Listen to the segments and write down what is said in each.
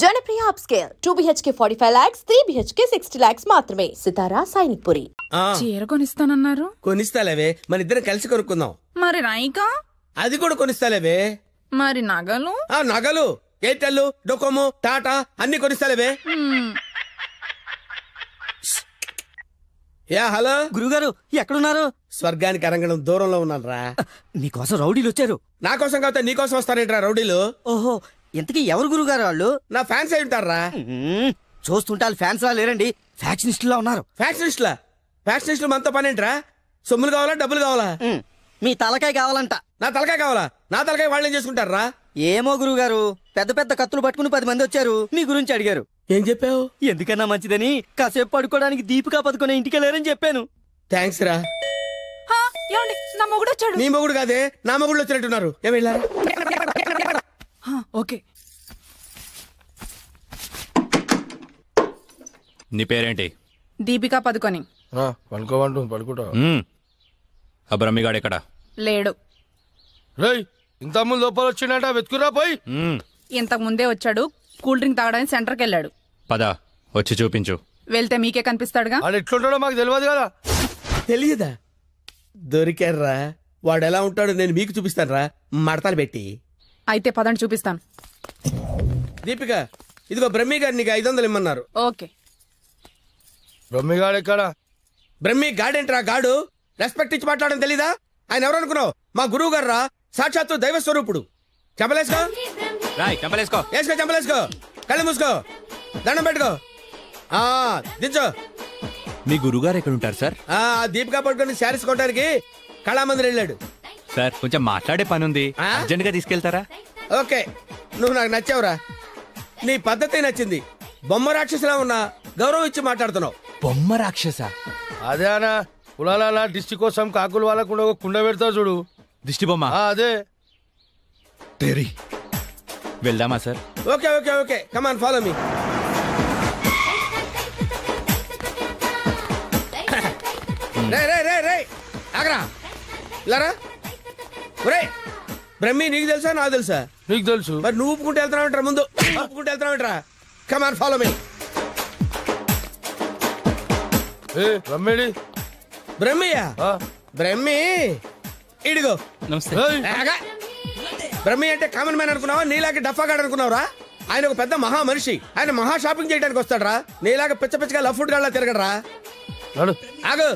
Janapriya upscale 2BHK 45 lakhs, 3BHK 60 lakhs మాత్రమే. సితారా సైనిక్పురి. చీర కొనిస్తానన్నారు. కొనిస్తాలేవే, మన ఇద్దరం కలిసి కొనుక్కుందాం. మరి రాయికా? అది కూడా కొనిస్తాలేవే. మరి నగలు? నగలు ఎయిర్టెల్, డొకోమో, టాటా అన్ని కొనిస్తాలేవే. యా హలో గురుగారు, ఎక్కడున్నారు? స్వర్గానికి అరంగడం దూరంలో ఉన్నాను రా. నీకోసం రౌడీలు వచ్చారు. నా కోసం కాకపోతే నీకోసం వస్తారేంట్రా రౌడీలు? ఓహో, ఇంతకీ ఎవరు గురుగారు వాళ్ళు? నా ఫ్యాన్స్ అయి ఉంటారా? చూస్తుంటే ఫ్యాన్స్ లా లేరండి, ఫ్యాక్షనిస్టులా ఉన్నారు. ఫ్యాక్షనిస్టులా? ఫ్యాక్షనిస్టులు మనతో పనేంట్రా? సొమ్ములు కావాలా, డబ్బులు కావాలా? మీ తలకాయ కావాలంట. నా తలకాయ కావాలా? నా తలకాయ వాళ్ళు ఏం చేసుకుంటారా? ఏమో గురుగారు, పెద్ద పెద్ద కత్తులు పట్టుకుని 10 మంది వచ్చారు, మీ గురించి అడిగారు. ఏం చెప్పావు? ఎందుకన్నా మంచిదని కాసేపు పడుకోవడానికి దీపికా పదుకునే ఇంటికి వెళ్ళారని చెప్పాను. థ్యాంక్స్ రా. నా మొగుడు వచ్చాడు. నీ మొగుడు కాదే, నా మొగుడు వచ్చినట్టున్నారు. ఏం వెళ్ళారా? ఓకే. నీ పేరేంటి? దీపికా పదుకొని. పడుకోమంటుంది, పడుకుంటా. ఆ బ్రహ్మిగాడు ఎక్కడ? లేడు. రేయ్, ఇంత ముందు లోపల వచ్చిండట, వెతుకురా పోయి. ఇంతకు ముందే వచ్చాడు, కూల్ డ్రింక్ తాగడానికి సెంటర్కి వెళ్ళాడు. పద, వచ్చి చూపించు. వెళ్తే మీకే కనిపిస్తాడుగా. వాడు ఎట్లుంటాడో మాకు తెలియదు కదా. తెలియదా? దొరికారా? వాడు ఎలా ఉంటాడో నేను మీకు చూపిస్తాను రా, మడతలు పెట్టి. అయితే పదండి చూపిస్తాను. దీపిక, ఇదిగో బ్రహ్మి గారు నీకు 500 ఇమ్మన్నారు. ఓకే. బ్రహ్మిగాడు ఎక్కడ? బ్రహ్మి గాడేంట్రా గాడు? రెస్పెక్ట్ ఇచ్చి మాట్లాడడం తెలీదా? ఆయన ఎవరు అనుకున్నావు? మా గురువు గారు రా, సాక్షాత్తు దైవ స్వరూపుడు. చెంపలేసుకో, చెంపలేసుకో, వేసుకో, చెంపలేసుకో, కళ్ళు మూసుకో, దండం పెట్టుకో, దించో. మీ గురుగారు ఎక్కడ ఉంటారు సార్? దీపికా పట్టుకొని శారీస్ కొట్టడానికి కళామందిర్ వెళ్ళాడు సార్. కొంచెం మాట్లాడే పని ఉంది, అర్జెంట్ గా తీసుకెళ్తారా? ఓకే, నువ్వు నాకు నచ్చావురా. నీ పద్ధతి నచ్చింది. బొమ్మ రాక్షసులా ఉన్నా గౌరవం ఇచ్చి మాట్లాడుతున్నావు. బొమ్మ రాక్షస? అదే అనా, కులాల డిస్టిక్ కోసం కాకులు వాళ్ళకుండా ఒక కుండ పెడతావు చూడు, దిష్టి బొమ్మ. అదే. వెళ్దామా సార్? ఓకే ఓకే ఓకే, కమాన్ ఫాలో మీ. ఆగరా, ఇలారా. బ్రహ్మి, నీకు తెలుసా నాకు తెలుసా? నీకు తెలుసు. మరి నువ్వు ఊపుకుంటూ వెళ్తున్నావు ముందు, ఊపుకుంటూ వెళ్తున్నావు. Come on follow me. బ్రహ్మేడి? బ్రహ్మియా? బ్రహ్మి ఇడిగో. నమస్తే. బ్రహ్మి అంటే కామన్ మ్యాన్ అనుకున్నావా? నీలాగే డఫాగాడు అనుకున్నావురా? ఆయన ఒక పెద్ద మహా మనిషి. ఆయన మహా షాపింగ్ చేయడానికి వస్తాడరా. నీలాగా పిచ్చ పిచ్చగా లవ్ ఫుడ్ గాళ్ళ తిరగడరా. ఆగు,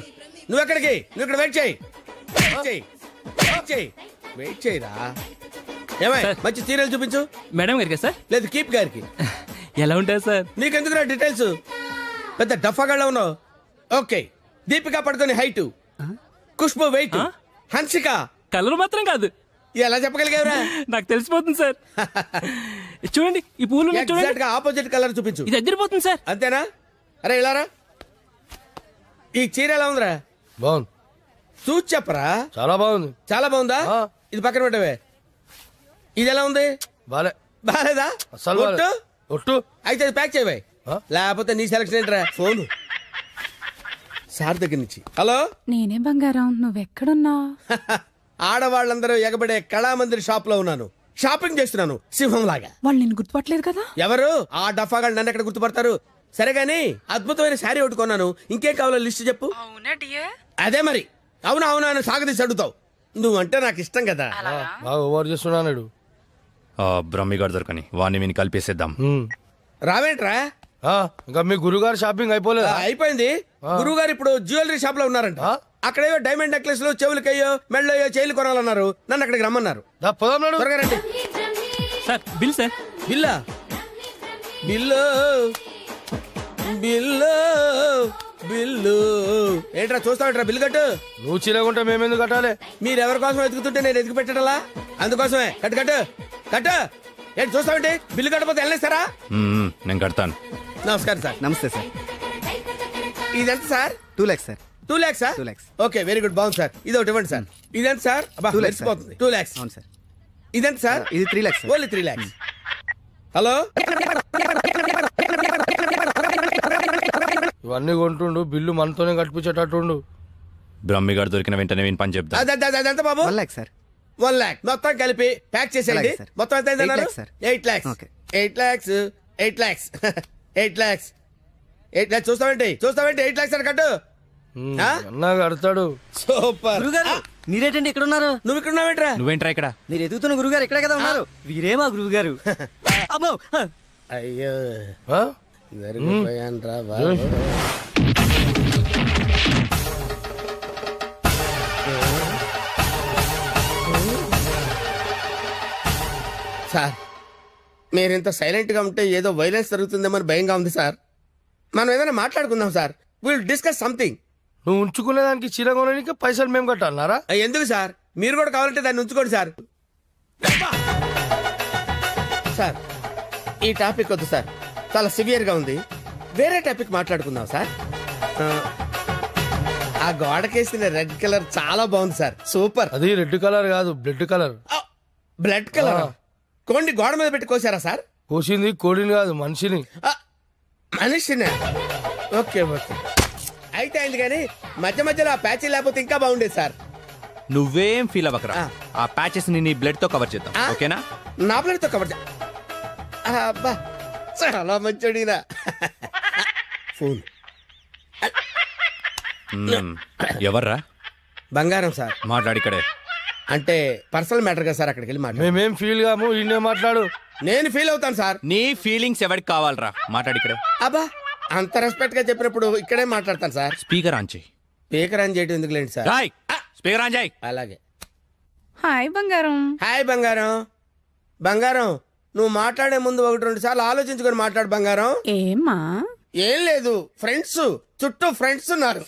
నువ్వెక్కడికి? నువ్వు ఇక్కడ వెయిట్ చేయి, వెయిట్ చేయరా. ఏమై మంచి సీరియల్ చూపించు. మేడం గారికి సార్? లేదు, కీప్ గారికి. ఎలా ఉంటాయి సార్? నీకెందుకురా డీటెయిల్స్? పెద్ద డఫాగాళ్ళ ఉన్నావు. Okay, Deepika Padukone height, Khushbu weight, Hansika colour మాత్రం కాదు. ఎలా చెప్పగలిగావురా? నాకు తెలిసిపోతుంది సార్. చూడండి ఈ పూలు, ఎగ్జాక్ట్ గా ఆపోజిట్ కలర్ చూపించు. ఇది అదిరిపోతుంది సార్. అంతేనా? అరే ఇలారా. ఈ చీర ఎలా ఉందిరా? బాగుంది. చూసి చెప్పరా. చాలా బాగుంది. చాలా బాగుందా? ఇది పక్కన పెట్టవే. ఇది ఎలా ఉంది? బాలే. బాలేదా? అసలు ఒట్టు. అయితే అది ప్యాక్ చేయవే, లేకపోతే నీ సెలక్షన్ ఏంట్రా. ఫోన్ సార్ దగ్గర నుంచి. హలో, నేనే బంగారం, నువ్వెక్కడున్నా? ఆడవాళ్ళందరూ ఎగబడే కళామందిర్ షాప్ లో ఉన్నాను. షాపింగ్ చేస్తున్నాను సింహం లాగా. వాళ్ళు నేను గుర్తుపట్టలేదు కదా. ఎవరు? ఆ డఫాగాళ్ళు నన్ను ఎక్కడ గుర్తుపడతారు? సరే గానీ అద్భుతమైన శారీ ఒకటి కొన్నాను. ఇంకేం కావాలో లిస్ట్ చెప్పు. అదే మరి. అవునా అవునా అని సాగదీసి అడుగుతావు. నువ్వంటే నాకు ఇష్టం కదా. బాగా ఓవర్ చేస్తున్నాడు. బ్రహ్మిగాడు దొరకని వాడిని విని కలిపేసేద్దాం. రావేంట్రా? ఇంకా మీ గురుగారు షాపింగ్ అయిపోలేదు? అయిపోయింది. గురువు గారు ఇప్పుడు జ్యువెలరీ షాప్ లో ఉన్నారంట. అక్కడేవో డైమండ్ నెక్లెస్ లు, చెవులకయ్యో, మెళ్ళయ్యో, చైలు కొనాలన్నారు. నన్ను అక్కడికి రమ్మన్నారు. త్వరగా రండి. Sir bill sir. బిల్లా? బిల్లు బిల్లు బిల్లు ఏంట్రా చూస్తావుంట్రా? బిల్లు కట్టు. నువ్వు చీలకుంటే మేమెందుకు కట్టాలి? మీరెవరి కోసం వెతుకుతుంటే నేను ఎదుగు పెట్టడలా? అందుకోసమే. కట్టు కట్టు కట్టు. ఏంటి చూస్తావంటే? బిల్లు కట్టకపోతే వెళ్ళేస్తారా? నేను కడతాను. నమస్కారం సార్. నమస్తే సార్. ఇదెంత sir? 2 lakhs sir. 2 lakhs sir? 2 lakhs. Okay, very good, బాగుంది సార్. ఇది ఒకటి ఇవ్వండి సార్. ఇదెంత సార్? 2 lakhs. 2 lakhs. అవును సార్. ఇదెంత సార్? ఇది 3 lakhs. Only 3 lakhs. హలో, ఇవన్నీ కొంటుండు, బిల్లు మనతోనే కట్టించేటట్టుండు. బ్రహ్మిగాడు దొరికిన వెంటనే విని పని చెప్తా. అదంత బాబు? 1 lakh సార్. 1 lakh మొత్తం కలిపి ప్యాక్ చేసేయండి. మొత్తం ఎంత అయిందన్నారు? 8 lakhs. 8 lakhs. 8 lakhs 8 lakhs 8 lakhs చూస్తావేంటి 8 lakhs అని కట్టు. అన్నా కడతాడు. సూపర్. గురుగారు మీరేంటండి ఇక్కడ ఉన్నారు? నువ్వు ఇక్కడ ఉన్నావేంట్రా? నువ్వేంట్రా ఇక్కడ? మీరు ఎదుగుతున్న గురుగారు ఇక్కడే కదా ఉన్నారు. వీరే మా గురుగారు. అమ్మో అయ్యో ఆ? జరిగిపోయాన్రా బాబు. సార్ మీరింత సైలెంట్ గా ఉంటే ఏదో వైలెన్స్ జరుగుతుందేమని భయంగా ఉంది సార్. మనం ఏదైనా మాట్లాడుకుందాం సార్. Will discuss something. నువ్వు ఉంచుకునే దానికి చీర కొనడానికి పైసలు మేము కట్టాలన్నారా? ఎందుకు సార్? మీరు కూడా కావాలంటే దాన్ని ఉంచుకోండి సార్. సార్ ఈ టాపిక్ వద్దు సార్, చాలా సివియర్ గా ఉంది. వేరే టాపిక్ మాట్లాడుకుందాం సార్. ఆ గోడకేసిన రెడ్ కలర్ చాలా బాగుంది సార్. సూపర్. అది రెడ్ కలర్ కాదు, బ్లడ్ కలర్. Blood colour. కోండి గోడ మీద పెట్టి కోసారా సార్? కోసింది కోడిని కాదు, మనిషిని. మనిషినే. ఓకే ఓకే అయితే అయింది, కానీ మధ్య మధ్యలో ఆ ప్యాచీ లేకపోతే ఇంకా బాగుండేది సార్. నువ్వేం ఫీల్ అవ్వకరా. ఆ ప్యాచెస్ ని నీ బ్లడ్ తో కవర్ చేద్దాం, ఓకేనా? నా ప్లేట్ తో కవర్ అబ్బా చాలా మంచోడినా. ఫోన్ ఎవర్రా? బంగారం సార్. మాట్లాడిక్కడే. అంటే పర్సనల్ మ్యాటర్ కదా సార్, అక్కడికి వెళ్ళి మాట్లాడు. మేమేం ఫీల్ కాము, ఈయనే మాట్లాడు. నేను ఫీల్ అవుతాను సార్. నీ ఫీలింగ్స్ ఎవరికి కావాలరా? మాట్లాడిక్కడే. అబ్బా అంత రెస్పెక్ట్ గా చెప్పినప్పుడు ఇక్కడే మాట్లాడతాను సార్. స్పీకర్ ఆన్ చేయి. స్పీకర్ ఆన్ చేయడం ఎందుకు లేండి సార్? రాయ్ స్పీకర్ ఆన్ చేయి. అలాగే. హాయ్ బంగారం. హాయ్ బంగారం. బంగారం నువ్వు మాట్లాడే ముందు 1-2 సార్లు ఆలోచించుకొని మాట్లాడు బంగారం. ఏమ్మా? ఏం లేదు, ఫ్రెండ్స్ చుట్టూ ఫ్రెండ్స్ ఉన్నారు.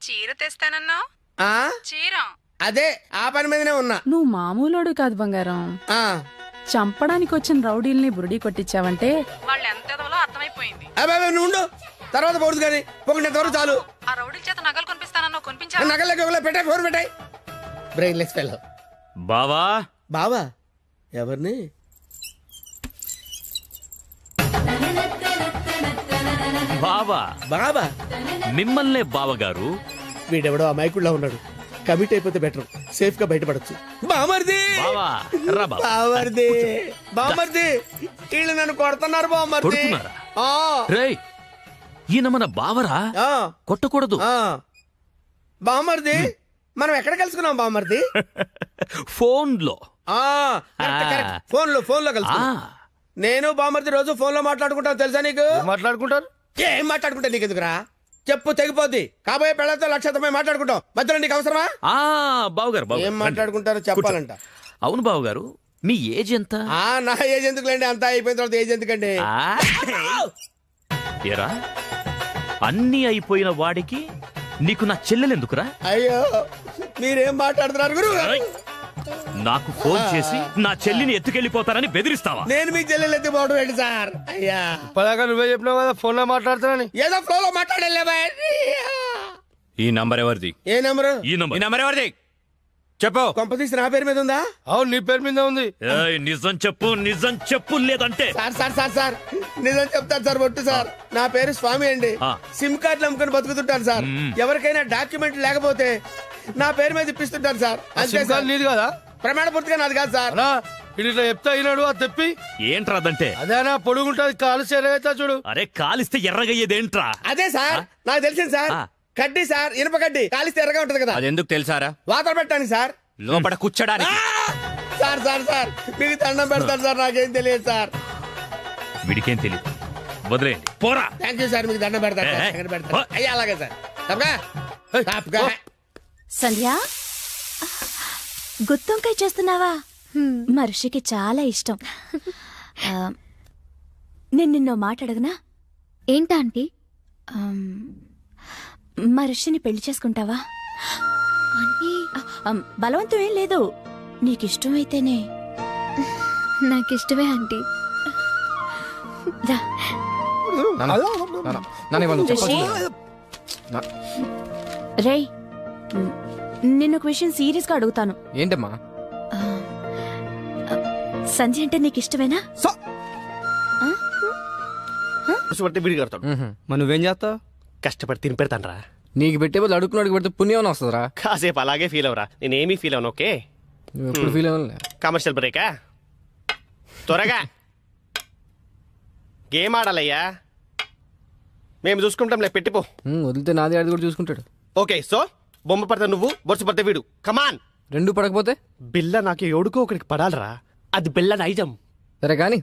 చీర తెస్తానన్నా? ఆ చీర అదే ఆ పని మీదనే ఉన్నా. నువ్వు మామూలోడు కాదు బంగారం. ఆ చంపడానికి వచ్చిన రౌడీల్ని బురుడి కొట్టించావంటే వాళ్ళు ఎంత ఎదవలో అర్థమైపోయింది. అబ్బాయి నువ్వు ఉండు, తర్వాత పోదు కానీ పొగినంత వరకు చాలు. ఆ రౌడీల చేత నగలు కొనిపిస్తానన్నా కొనిపించావు? నగలకి పెట్టాయి, ఫోన్ పెట్టాయి. Brainless fellow. బావా బావా ఎవరిని? బావా బాబా మిమ్మల్నే బావగారు. వీడెవడో అమాయకుడిలా ఉన్నాడు. కమిట్ అయిపోతే బెటర్, సేఫ్ గా బయటపడచ్చు. బామర్ది బావా రా బావా. బామర్ది బామర్ది వీళ్ళు నన్ను కొడుతున్నారు బామర్ది. కొడుతున్నారా? ఆ, రేయ్ ఈయన మన బావరా, ఆ, కొట్టకూడదు. ఆ. బామర్ది మనం ఎక్కడ కలుసుకున్నాం బామర్ది? ఫోన్ లో. ఆ, కరెక్ట్, కరెక్ట్. ఫోన్ లో కలుసుకున్నాం. నేను బామర్ది రోజు ఫోన్ లో మాట్లాడుకుంటాను, తెలుసా నీకు? మాట్లాడుకుంటారు. ఏం మాట్లాడుకుంటా నీకు ఎందుకురా? చెప్పు తెగిపోద్ది. కాబోయే పెళ్ళతో లక్షతమై మాట్లాడుకుంటాం, మధ్యలో నీకు అవసరమా? బావగారు బావగారు, ఏం మాట్లాడుకుంటారో చెప్పాలంట. అవును బావగారు, మీ ఏజ్ ఎంత? నా ఏజ్ ఎందుకులేండి, అంతా అయిపోయిన తర్వాత ఏజ్ ఎందుకండి? ఏరా అన్నీ అయిపోయిన వాడికి నీకు నా చెల్లెలెందుకురా? అయ్యో మీరేం మాట్లాడుతున్నారు గురు? నాకు ఫోన్ చేసి నా చెల్లిని ఎత్తుకెళ్లిపోతారని బెదిరిస్తావా? నేను మీ చెల్లెలు ఎత్తిపోవడం ఏంటి సార్? అయ్యా పదాక నువ్వే చెప్పినావు కదా ఫోన్ లో మాట్లాడతానని. ఏదో ఫ్లో లో మాట్లాడలేవా? ఈ నంబర్ ఎవరిది? ఏ నెంబరు? ఈ నంబర్ ఎవరిది చెప్పు. కొంపతీసి నా పేరు మీద ఉందా? అవును నీ పేరు మీద ఉంది. నిజం చెప్పు, నిజం చెప్పు, లేదంటే. సార్ నిజం చెప్తాను సార్, ఒట్టు సార్. నా పేరు స్వామి అండి. సిమ్ కార్డులు అమ్ముకొని బతుకుతుంటాను సార్. ఎవరికైనా డాక్యుమెంట్ లేకపోతే నా పేరు మీద ఇప్పిస్తుంటాను సార్. అంతే సార్. నీది కదా? ప్రమాణ పూర్తిగా నాది కాదు సార్. ఇట్లా చెప్తా అయినాడు అది తెప్పి. ఏంట్రాదంటే? అదేనా పొడుగుంటది, కాలు సేరైతే చూడు. అరే కాలిస్తే ఎర్రగయ్యేదేంట్రా? అదే సార్ నాకు తెలిసింది సార్. కడ్డీ సార్, ఇనుప కడ్డీ కాలిస్తే ఎర్రగా ఉంటది కదా. అది ఎందుకు తెలుసారా? వాతలు పెట్టాను సార్. లోపల కూర్చోడానికి. సార్ మీకు దండం పెడతాను సార్, నాకేం తెలియదు సార్. వీడికేం తెలియదు, వదిలేయండి పోరా. థ్యాంక్ యూ సార్, మీకు దండం పెడతాను. అయ్యా అలాగే సార్. తప్పగా సంధ్య గుత్తొంకాయ చేస్తున్నావా? మనిషికి చాలా ఇష్టం. నేను నిన్నో మాట అడగనా? ఏంటా ఆంటీ? మనిషిని పెళ్లి చేసుకుంటావా? బలవంతం ఏం లేదు, నీకిష్టమైతేనే. నాకిష్టమే ఆంటీ. రేయ్ నిన్నొక విషయం సీరియస్ గా అడుగుతాను. ఏంటమ్మా? సంధ్య అంటే నీకు ఇష్టమేనా? మరి నువ్వేం చేస్తావు? కష్టపడి తిని పెడతాను రా. నీకు పెట్టే బదులు అడుక్కున్నాడికి పెడితే పుణ్యం వస్తుందిరా. కాసేపు అలాగే ఫీల్ అవరా, నేనేమీ ఫీల్ అవను. ఓకే నువ్వు ఎప్పుడు ఫీల్ అవ్వలే. కమర్షియల్ బ్రేకా త్వరగా. గేమ్ ఆడాలయ్యా. మేము చూసుకుంటాంలే, పెట్టిపో. వదిలితే నాది ఆడి కూడా చూసుకుంటాడు. ఓకే, సో బొమ్మ పడితే నువ్వు, బొరుసు పడితే వీడు. కమాన్. రెండు పడకపోతే బిల్ల నాకు ఎవడుకో ఒకరికి పడాలరా, అది బిల్ల నైజం. సరే కానీ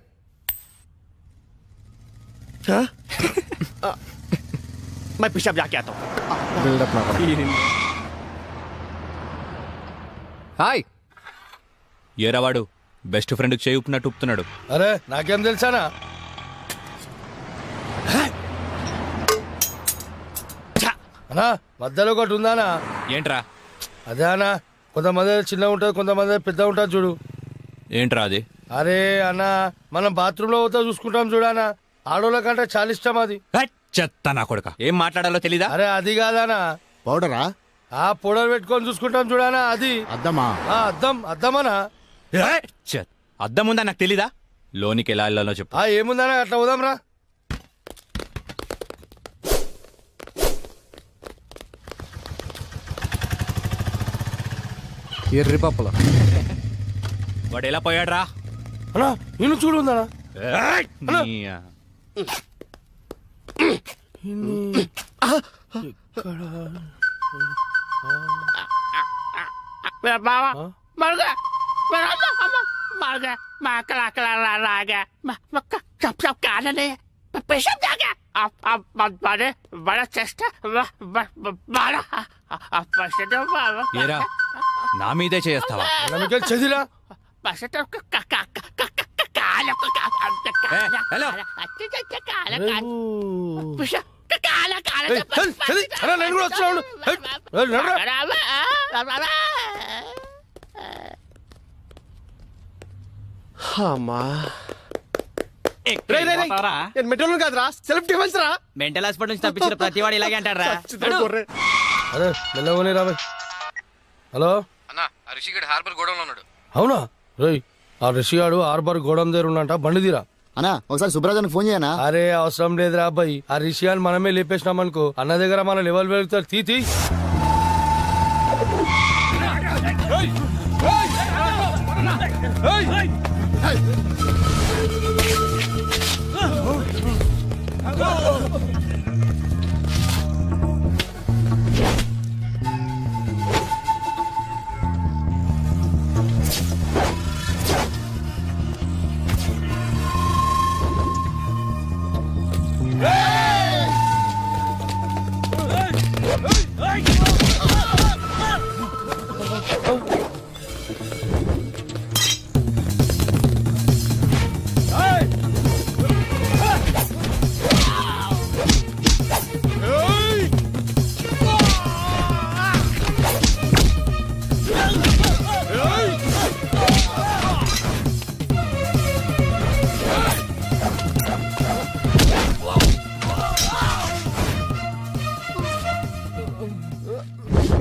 मैं पिशाब जाके आता हूँ. బిల్డప్ నాకు. హాయ్. ఏరావాడు బెస్ట్ ఫ్రెండ్ చేయి ఉప్పినట్టు ఉప్పుతున్నాడు. అరే నాకేం తెలుసానా? అన్నా మధ్యలో ఒకటి ఉందానా? ఏంట్రా? అదే అన్నా, కొంతమంది చిన్న ఉంటుంది, కొంతమంది పెద్ద ఉంటుంది చూడు. ఏంట్రా అది? అరే అన్నా, మనం బాత్రూమ్ లో పోతా చూసుకుంటాం చూడానా, ఆడోళ్ళ కంటే చాలా ఇష్టం అది. చెత్త నా కొడుక, ఏం మాట్లాడాలో తెలీదా? అరే అది కాదానా, పౌడరా? ఆ పౌడర్ పెట్టుకొని చూసుకుంటాం చూడానా, అది అద్దమా? అద్దమనా? అద్దం ఉందా నాకు తెలీదా? లోనికి ఎలా వెళ్ళాలో చెప్పు. ఏముందనా, అట్లా పోదాం రా. ఎర్రి పప్పుల వాడు ఎలా పోయాడు రా? అన్నా నేను చూడు ఉందనా. ఏరా నా మీదే చేస్తావా? చదిరా నేను కూడా వచ్చాను. మెట్రోలు కాదురా, సెల్ఫ్ డిఫెన్స్ రా. మెంటల్ హాస్పిటల్ నుంచి తప్పించిన ప్రతివాడు ఇలాగే అంటారా? అరే మెల్లగోని రాబోయ్. హలో అన్నా, రిషిగడ్ హార్బర్ గోడంలో ఉన్నాడు. అవునా? రేయ్, ఆ రిషిగాడు హార్బర్ గోడం దగ్గర ఉన్నంట, బండి తీరా. అన్నా ఒకసారి సుబ్రాజానికి ఫోన్ చేయనా? అరే అవసరం లేదురా అబ్బాయి, ఆ రిషిగాని మనమే లేపేసినాం అనుకో, అన్న దగ్గర మన లెవెల్ వెళ్తారు. తీ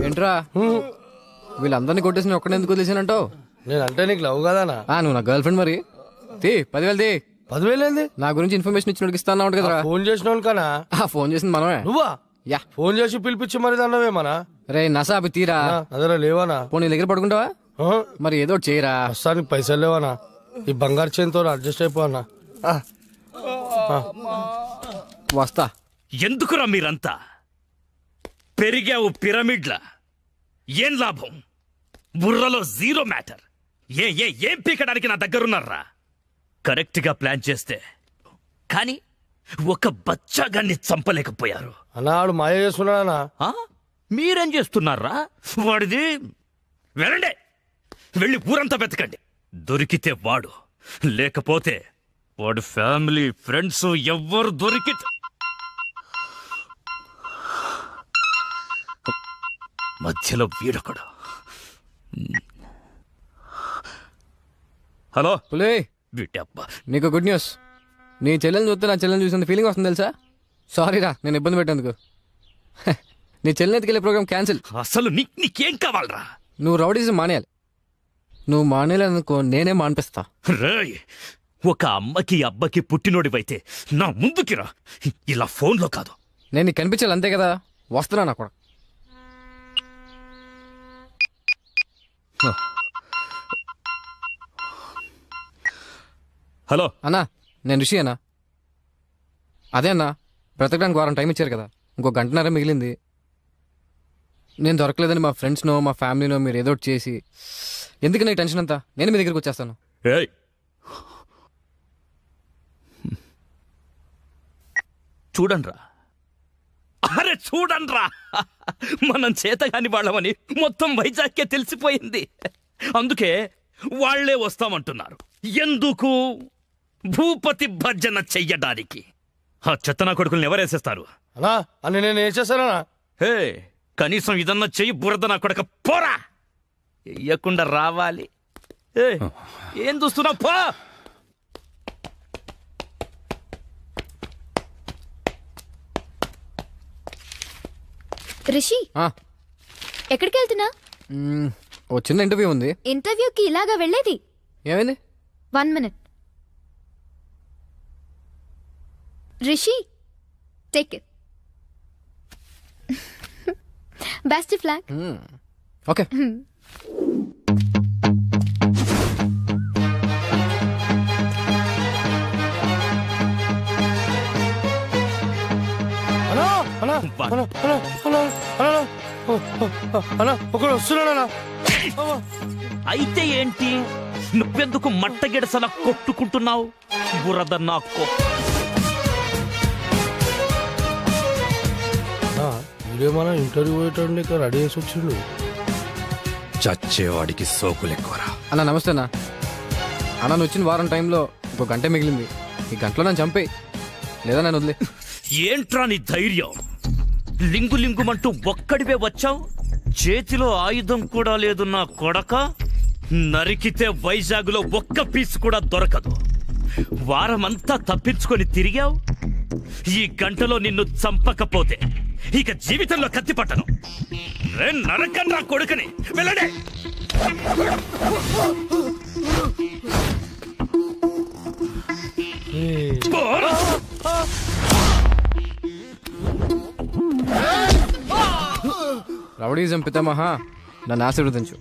ఏంట్రా వీళ్ళందరినీ కొట్టేసి ఒక్కడే ఎందుకు వదిలేసానంటావు? నేను అంటే నీకు లవ్ కదానా? నువ్వు నా గర్ల్ ఫ్రెండ్ మరి. 10,000 తీ. 10,000 ఏంది? నా గురించి ఇన్ఫర్మేషన్ ఇచ్చినోడికి ఇస్తాను కదా. ఫోన్ చేసినోను కనా? ఫోన్ చేసింది మనమే. నువ్వా? యా, ఫోన్ చేసి పిలిపించి మరి దాన్నవేమనా? రే నసా అవి తీరా. అదరా లేవానా? పోనీ దగ్గర పడుకుంటావా? మరి ఏదో ఒకటి చేయరా. ప్రస్తుతానికి పైసలు లేవానా? ఈ బంగారు చేతితో అడ్జస్ట్ అయిపోనా? వస్తా. ఎందుకురా మీరంతా పెరిగావు పిరమిడ్ల? ఏం లాభం? బుర్రలో జీరో మ్యాటర్. ఏం పీకడానికి నా దగ్గరున్నారా? కరెక్ట్ గా ప్లాన్ చేస్తే కానీ ఒక బచ్చాగాన్ని చంపలేకపోయారు. అన్నాడు మాయ చేస్తున్నాడా? మీరేం చేస్తున్నారా? వాడిది వెళ్ళండి, వెళ్ళి ఊరంతా వెతకండి. దొరికితే వాడు, లేకపోతే వాడు ఫ్యామిలీ ఫ్రెండ్స్ ఎవ్వరు దొరికితే మధ్యలో వీడొకడు. హలో పులే, వీటబ్బా, నీకు గుడ్ న్యూస్. నీ చెల్లెని చూస్తే నా చెల్లెని చూసిన ఫీలింగ్ వస్తుంది తెలుసా? సారీరా నేను ఇబ్బంది పెట్టేందుకు. నీ చెల్లెని ఎత్తుకెళ్ళే ప్రోగ్రామ్ క్యాన్సిల్. అసలు నీకేం కావాలరా? నువ్వు రౌడీజం మానేయాలి. నువ్వు మానేయాలనుకో నేనే మానిపిస్తా. రేయ్, ఒక అమ్మకి అబ్బకి పుట్టినోడివైతే నా ముందుకి రా, ఇలా ఫోన్లో కాదు. నేను నీకు కనిపించాలి అంతే కదా. వస్తున్నా నా కూడా. హలో అన్నా, నేను రిషి అన్నా. అదే అన్నా, బ్రతకడానికి వారం టైం ఇచ్చారు కదా, ఇంకో గంటన్నర మిగిలింది. నేను దొరకలేదని మా ఫ్రెండ్స్నో మా ఫ్యామిలీనో మీరు ఏదో ఒకటి చేసి, ఎందుకు నాకు టెన్షన్ అంతా, నేను మీ దగ్గరికి వచ్చేస్తాను. చూడండ్రా, అరే చూడండ్రా, మనం చేతగాని వాళ్ళమని మొత్తం వైజాగ్కే తెలిసిపోయింది. అందుకే వాళ్లే వస్తామంటున్నారు. ఎందుకు? భూపతి భర్జన చెయ్యడానికి. ఆ చెత్తనా కొడుకుల్ని ఎవరేసేస్తారు? అలా అని నేను వేసేసానా? హే, కనీసం ఇదన్నా చెయ్యి. బురద నా కొడక పోరా, వెయ్యకుండా రావాలి. ఏం చూస్తున్నా పో. రిషి, ఎక్కడికి వెళ్తున్నా? ఓ చిన్న ఇంటర్వ్యూ ఉంది. ఇంటర్వ్యూకి ఇలాగా వెళ్ళేది? ఏమైంది? 1 minute. Rishi, take it. Best flag. Okay. ఒకడు వస్తున్నాడా? అయితే ఏంటి, నువ్వెందుకు మట్టగిడసలా కొట్టుకుంటున్నావు? బురద నాకో. ఇదేమన్నా ఇంటర్వ్యూ పోయేటండి, రెడీ చేసి వచ్చిండు. చచ్చేవాడికి సోకులెక్కువరా. అన్న నమస్తే అన్న. అన్న నువ్వు వచ్చిన వారం టైంలో ఇంకో గంట మిగిలింది. ఈ గంటలో నన్ను చంపేయి, లేదా నన్ను వదిలే. ఏంట్రా నీ ధైర్యం? లింగు లింగుమంటూ ఒక్కడివే వచ్చావు, చేతిలో ఆయుధం కూడా లేదు నా కొడక. నరికితే వైజాగ్లో ఒక్క పీస్ కూడా దొరకదు. వారమంతా తప్పించుకొని తిరిగావు. ఈ గంటలో నిన్ను చంపకపోతే ఇక జీవితంలో కత్తి పట్టను. నరకన్ రా కొడుకని, వెళ్ళడే. రౌడీజం పితామహ, నన్ను ఆశీర్వదించు.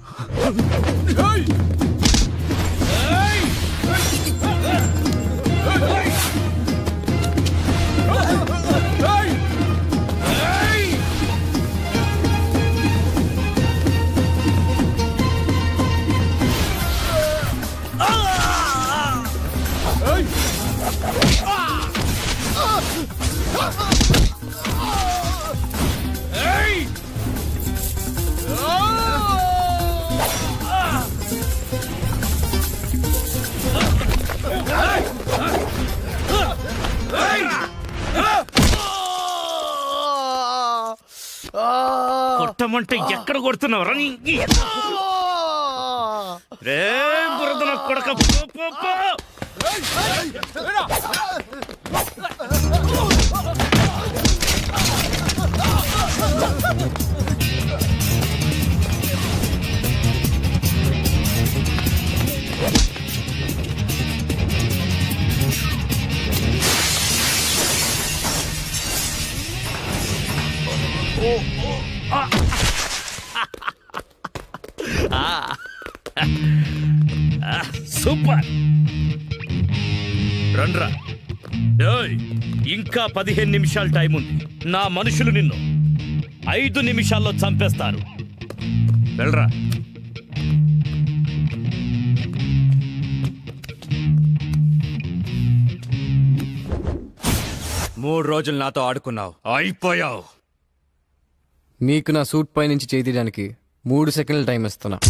కొట్టమంటే ఎక్కడ కొడుతున్నావు? రే బురద నా కొడక, సూపర్. రండ్రా. ఇంకా 15 నిమిషాలు టైం ఉంది. నా మనుషులు నిన్ను 5 నిమిషాల్లో చంపేస్తారు. వెళ్ళరా. మూడు రోజులు నాతో ఆడుకున్నావు, అయిపోయావు. నీకు నా సూట్ పై నుంచి చేయి తీయడానికి 3 సెకండ్ల టైం ఇస్తున్నా.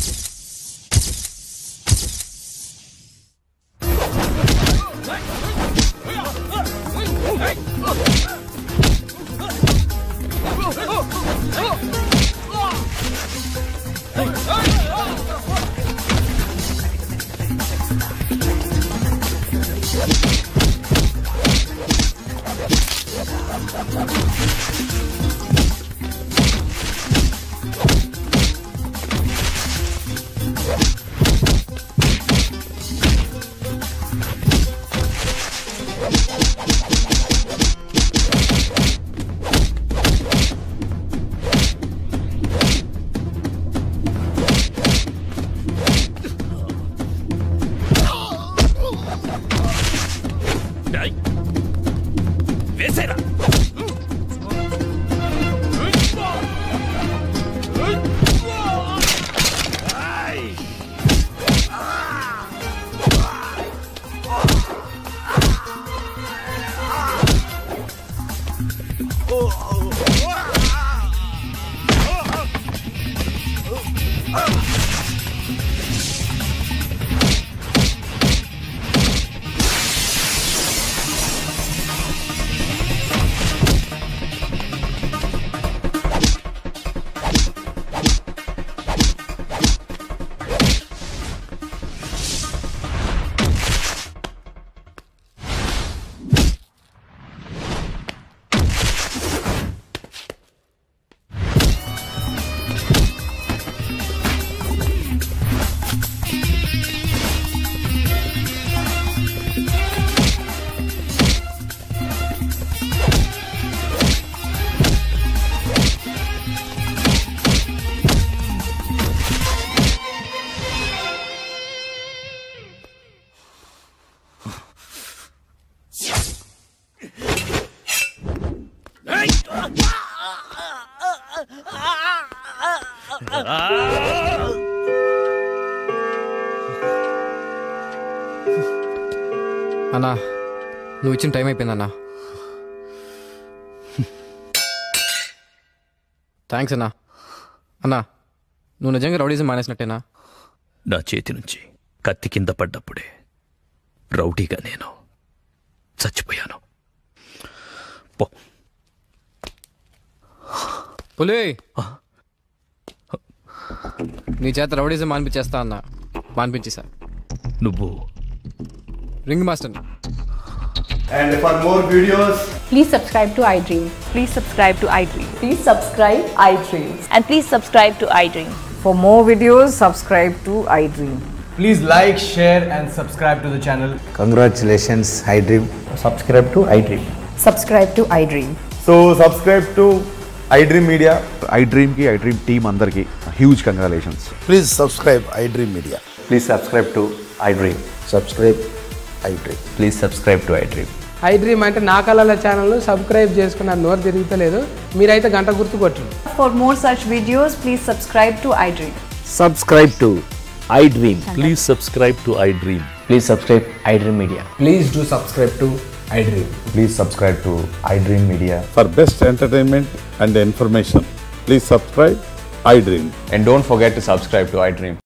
వేసేరా. అన్నా నువ్వు ఇచ్చిన టైం అయిపోయిందన్నా. థ్యాంక్స్ అన్నా. అన్నా నువ్వు నిజంగా రౌడీజం మానేసినట్టేనా? నా చేతి నుంచి కత్తి కింద పడ్డప్పుడే రౌడీగా నేను చచ్చిపోయాను. పులి నీ చేత రౌడీజం మానిపించేస్తా అన్నా. మానిపించేసా. నువ్వు ring master. And for more videos, please subscribe to iDream. Please subscribe to iDream. Please subscribe iDream. And please subscribe to iDream. For more videos, subscribe to iDream. please like, share and subscribe to the channel. Congratulations, iDream. Subscribe to iDream. Subscribe to iDream. So subscribe to iDream Media. iDream ki iDream team andarki huge congratulations. Please subscribe iDream Media. Please subscribe to iDream. Subscribe iDream. Please subscribe to iDream. iDream అంటే నా కళల channel subscribe చేసుకున్న నోరు తిరుగుతలేదు. మీరైతే గంట గుర్తు కొట్టండి. For more such videos, please subscribe to iDream. Subscribe to iDream. Please subscribe to iDream. Please subscribe iDream Media. Please do subscribe to iDream. Please subscribe to iDream Media. For best entertainment and information, please subscribe iDream. And don't forget to subscribe to iDream.